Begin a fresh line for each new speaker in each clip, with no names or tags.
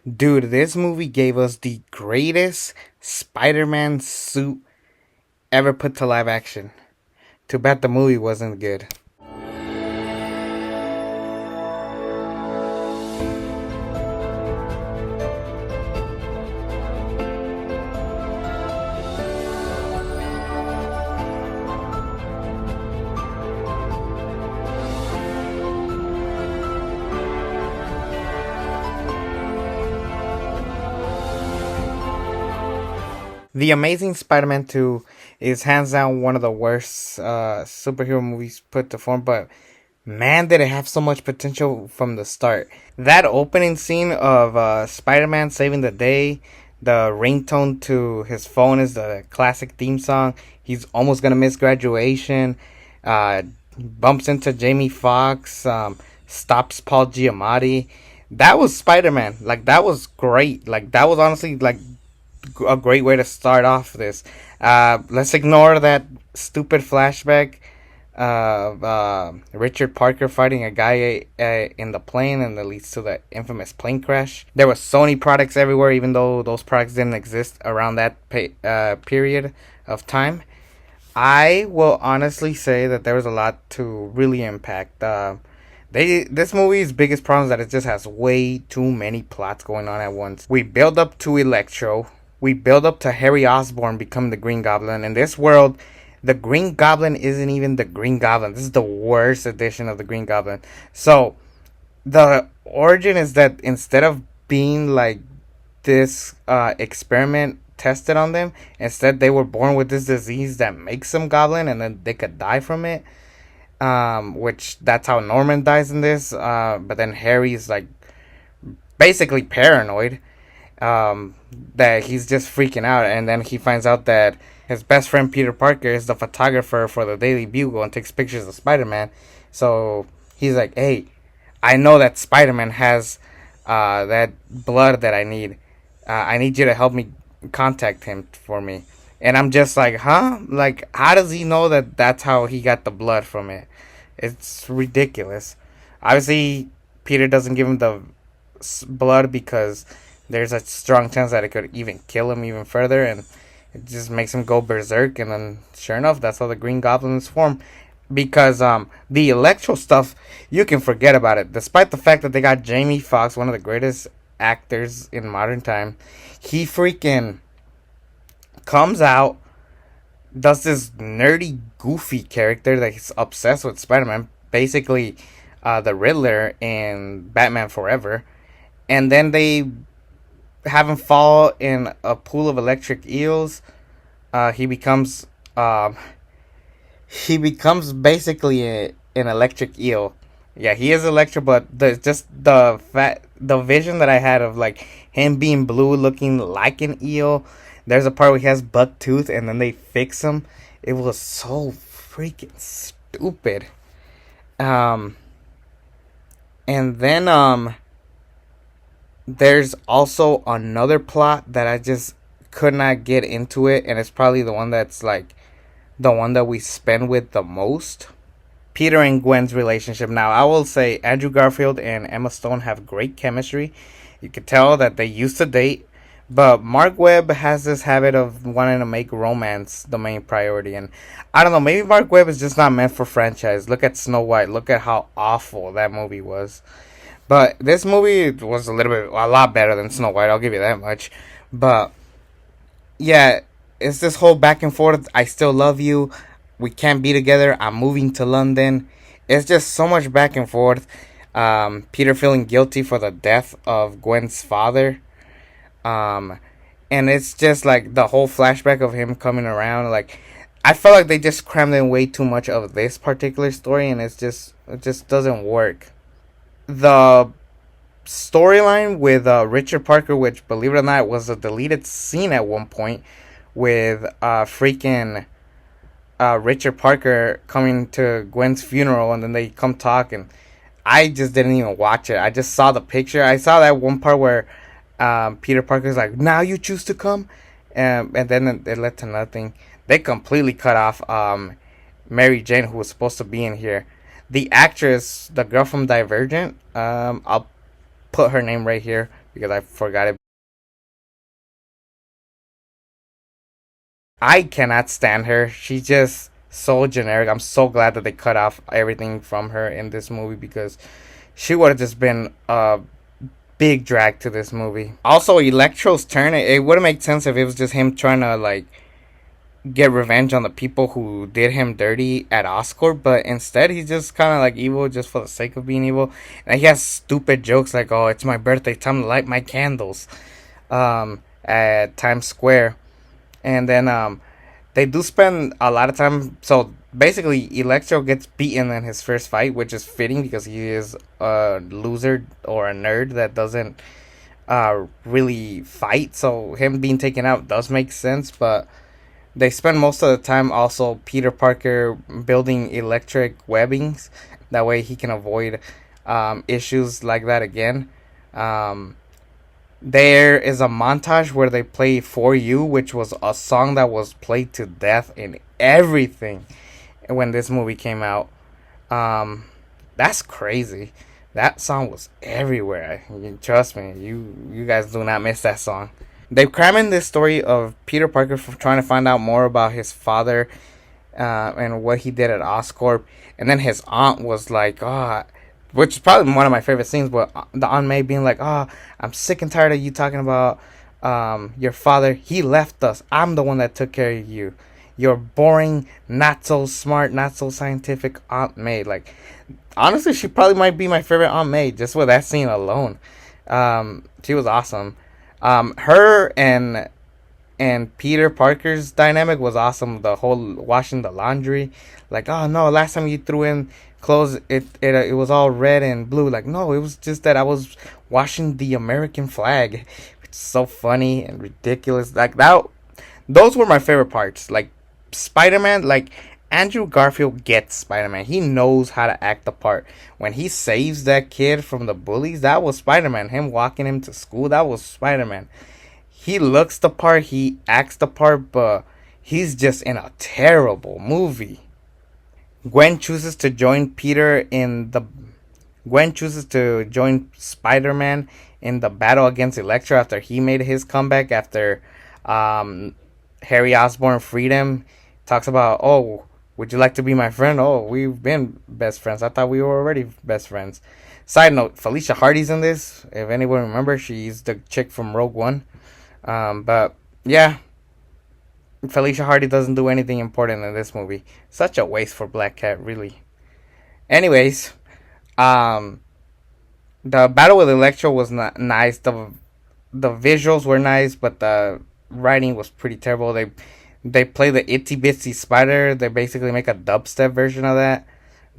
Dude, this movie gave us the greatest Spider-Man suit ever put to live action. Too bad the movie wasn't good. The Amazing Spider-Man 2 is hands down one of the worst superhero movies put to form, but man, did it have so much potential from the start. That opening scene of Spider-Man saving the day, the ringtone to his phone is the classic theme song. He's almost gonna miss graduation. Uh, Bumps into Jamie Foxx. Stops Paul Giamatti. That was Spider-Man. Like that was great. Like that was honestly like a great way to start off this. Let's ignore that stupid flashback of Richard Parker fighting a guy in the plane, and that leads to the infamous plane crash. There was Sony products everywhere, even though those products didn't exist around that period of time. I will honestly say that there was a lot to really impact. This movie's biggest problem is that it just has way too many plots going on at once. We build up to Electro. We build up to Harry Osborn becoming the Green Goblin. In this world, the Green Goblin isn't even the Green Goblin. This is the worst edition of the Green Goblin. So the origin is that instead of being like this experiment tested on them, instead they were born with this disease that makes them goblin, and then they could die from it. Which that's how Norman dies in this. But then Harry's like basically paranoid. That he's just freaking out, and then he finds out that his best friend Peter Parker is the photographer for the Daily Bugle and takes pictures of Spider-Man. So he's like, "Hey, I know that Spider-Man has that blood that I need. I need you to help me contact him for me." And I'm just like, huh? Like, how does he know that that's how he got the blood from it? It's ridiculous. Obviously, Peter doesn't give him the blood because there's a strong chance that it could even kill him even further, and it just makes him go berserk. And then, sure enough, that's how the Green Goblin is formed. Because the Electro stuff, you can forget about it. Despite the fact that they got Jamie Foxx, one of the greatest actors in modern time, he freaking comes out, does this nerdy, goofy character that he's obsessed with Spider-Man, basically the Riddler in Batman Forever, and then they have him fall in a pool of electric eels. He becomes basically an electric eel. Yeah, he is Electro, but the vision that I had of like him being blue, looking like an eel. There's a part where he has buck tooth, and then they fix him. It was so freaking stupid. Um, and then there's also another plot that I just could not get into it, and it's probably the one that's like the one that we spend with the most. Peter and Gwen's relationship. Now, I will say Andrew Garfield and Emma Stone have great chemistry. You could tell that they used to date, but Mark Webb has this habit of wanting to make romance the main priority, and I don't know, maybe Mark Webb is just not meant for franchise. Look at Snow White. Look at how awful that movie was. But this movie was a lot better than Snow White. I'll give you that much. But yeah, it's this whole back and forth. I still love you. We can't be together. I'm moving to London. It's just so much back and forth. Peter feeling guilty for the death of Gwen's father. And it's just like the whole flashback of him coming around. Like, I felt like they just crammed in way too much of this particular story, and it just doesn't work. The storyline with Richard Parker, which, believe it or not, was a deleted scene at one point, with freaking Richard Parker coming to Gwen's funeral, and then they come talk, and I just didn't even watch it. I just saw the picture. I saw that one part where Peter Parker's like, "Now you choose to come," and then it led to nothing. They completely cut off Mary Jane, who was supposed to be in here. The actress, the girl from Divergent, I'll put her name right here. because I forgot it. I cannot stand her. She's just so generic. I'm so glad that they cut off everything from her in this movie because she would have just been a big drag to this movie. Also, Electro's turn, it would have made sense if it was just him trying to like get revenge on the people who did him dirty at Oscorp, but instead he's just kind of like evil just for the sake of being evil. And he has stupid jokes like, "Oh, it's my birthday, time to light my candles," at Times Square, and then they do spend a lot of time. So basically, Electro gets beaten in his first fight, which is fitting because he is a loser or a nerd that doesn't really fight. So him being taken out does make sense, but they spend most of the time also Peter Parker building electric webbings. That way he can avoid issues like that again. Um, there is a montage where they play For You, which was a song that was played to death in everything when this movie came out. That's crazy. That song was everywhere. Trust me, you guys do not miss that song. They cram in this story of Peter Parker trying to find out more about his father and what he did at Oscorp, and then his aunt was like, "Oh," which is probably one of my favorite scenes. But the Aunt May being like, "Oh, I'm sick and tired of you talking about your father. He left us. I'm the one that took care of you. You're boring, not so smart, not so scientific Aunt May." Like, honestly, she probably might be my favorite Aunt May just with that scene alone. She was awesome. Her and Peter Parker's dynamic was awesome. The whole washing the laundry, like, "Oh no, last time you threw in clothes, it was all red and blue." Like, no, it was just that I was washing the American flag. It's so funny and ridiculous. Like that, those were my favorite parts. Like Spider Man, like Andrew Garfield gets Spider Man. He knows how to act the part. When he saves that kid from the bullies, that was Spider Man. Him walking him to school, that was Spider Man. He looks the part, he acts the part, but he's just in a terrible movie. Gwen chooses to join Peter in the Gwen chooses to join Spider-Man in the battle against Electro after he made his comeback after um, Harry Osborn freed him. Talks about, "Oh, would you like to be my friend? Oh, we've been best friends. I thought we were already best friends." Side note, Felicia Hardy's in this. If anyone remembers, she's the chick from Rogue One. But yeah, Felicia Hardy doesn't do anything important in this movie. Such a waste for Black Cat, really. Anyways, um, the battle with Electro was not nice. The visuals were nice, but the writing was pretty terrible. They play the Itsy Bitsy Spider. They basically make a dubstep version of that.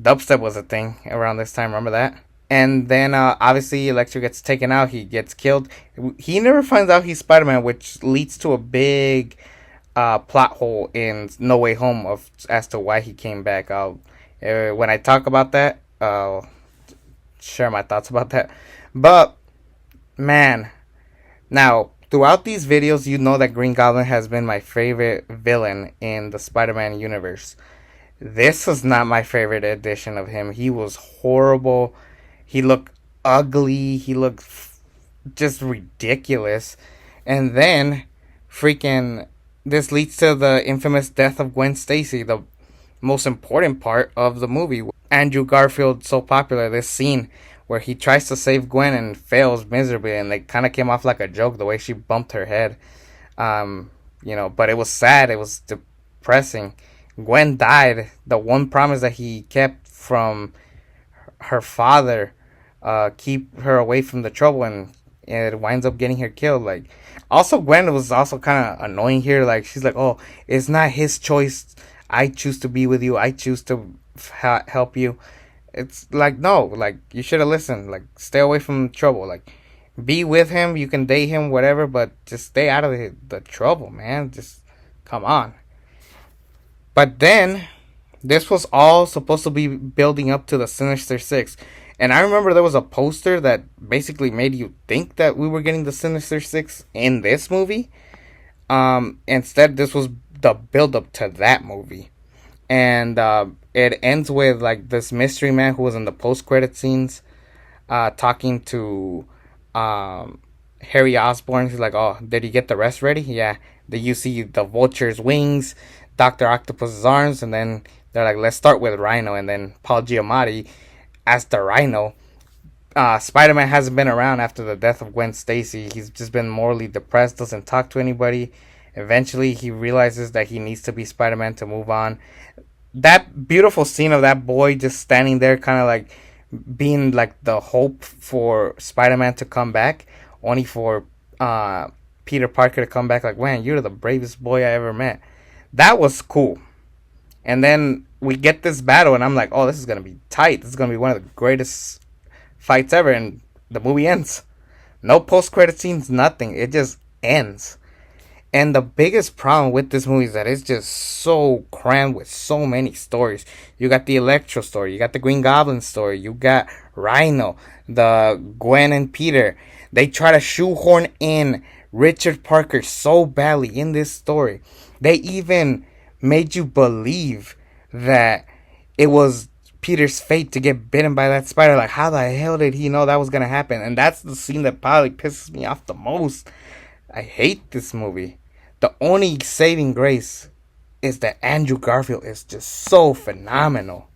Dubstep was a thing around this time. Remember that? And then obviously Electro gets taken out. He gets killed. He never finds out he's Spider-Man, which leads to a big plot hole in No Way Home of as to why he came back. When I talk about that, I'll share my thoughts about that. But man, now throughout these videos, you know that Green Goblin has been my favorite villain in the Spider-Man universe. This was not my favorite edition of him. He was horrible. He looked ugly. He looked just ridiculous. And then, freaking, this leads to the infamous death of Gwen Stacy, the most important part of the movie. Andrew Garfield, so popular, this scene where he tries to save Gwen and fails miserably, and it kind of came off like a joke the way she bumped her head. But it was sad. It was depressing. Gwen died. The one promise that he kept from her father, keep her away from the trouble, and it winds up getting her killed. Like, also Gwen was also kind of annoying here. Like, she's like, "Oh, it's not his choice. I choose to be with you. I choose to help you." It's like, no, like, you should have listened. Like, stay away from trouble. Like, be with him. You can date him, whatever, but just stay out of the trouble, man. Just come on. But then, this was all supposed to be building up to the Sinister Six. And I remember there was a poster that basically made you think that we were getting the Sinister Six in this movie. Instead, this was the build up to that movie. And it ends with like this mystery man who was in the post credit scenes talking to Harry Osborn. He's like, "Oh, did you get the rest ready?" Yeah. Then you see the Vulture's wings, Doctor Octopus's arms, and then they're like, "Let's start with Rhino." And then Paul Giamatti as the Rhino. Spider-Man hasn't been around after the death of Gwen Stacy. He's just been morally depressed, doesn't talk to anybody. Eventually, he realizes that he needs to be Spider-Man to move on. That beautiful scene of that boy just standing there, kind of like being like the hope for Spider-Man to come back, only for uh, Peter Parker to come back like, man, you're the bravest boy I ever met. That was cool. And then we get this battle, and I'm like, oh, this is gonna be tight. This is gonna be one of the greatest fights ever. And the movie ends. No post-credit scenes, nothing. It just ends. And the biggest problem with this movie is that it's just so crammed with so many stories. You got the Electro story, you got the Green Goblin story, you got Rhino, the Gwen and Peter. They try to shoehorn in Richard Parker so badly in this story. They even made you believe that it was Peter's fate to get bitten by that spider. Like, how the hell did he know that was gonna happen? And that's the scene that probably pisses me off the most. I hate this movie. The only saving grace is that Andrew Garfield is just so phenomenal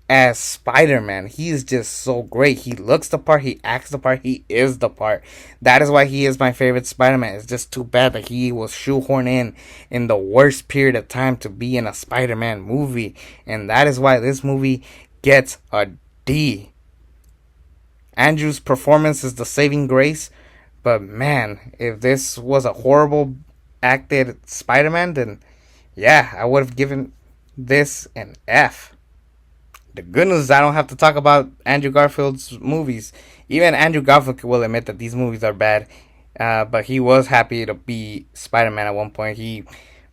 as Spider-Man. He is just so great. He looks the part, he acts the part, he is the part. That is why he is my favorite Spider-Man. It's just too bad that he was shoehorned in the worst period of time to be in a Spider-Man movie. And that is why this movie gets a D. Andrew's performance is the saving grace. But man, if this was a horrible acted Spider-Man, then yeah, I would have given this an F. The good news is I don't have to talk about Andrew Garfield's movies. Even Andrew Garfield will admit that these movies are bad. But he was happy to be Spider-Man at one point. He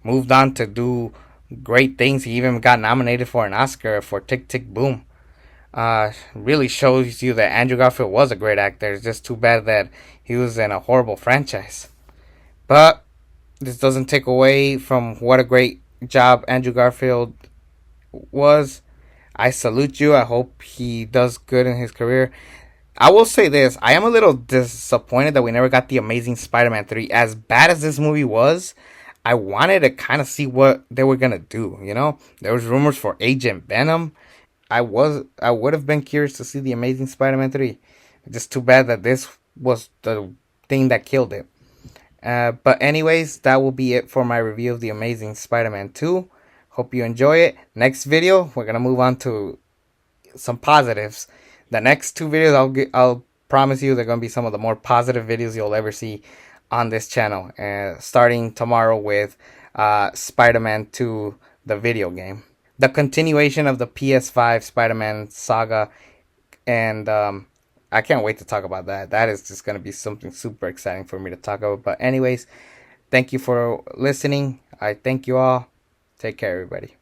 moved on to do great things. He even got nominated for an Oscar for Tick Tick Boom. Really shows you that Andrew Garfield was a great actor. It's just too bad that he was in a horrible franchise. But this doesn't take away from what a great job Andrew Garfield was. I salute you. I hope he does good in his career. I will say this. I am a little disappointed that we never got the Amazing Spider-Man 3. As bad as this movie was, I wanted to kind of see what they were going to do, you know? There was rumors for Agent Venom. I would have been curious to see the Amazing Spider-Man 3. Just too bad that this was the thing that killed it. But anyways, that will be it for my review of the Amazing Spider-Man 2. Hope you enjoy it. Next video, we're gonna move on to some positives. The next two videos, I'll promise you, they're gonna be some of the more positive videos you'll ever see on this channel. Starting tomorrow with Spider-Man 2, the video game, the continuation of the PS5 Spider-Man saga, and I can't wait to talk about that. That is just gonna be something super exciting for me to talk about. But anyways, thank you for listening. I thank you all. Take care, everybody.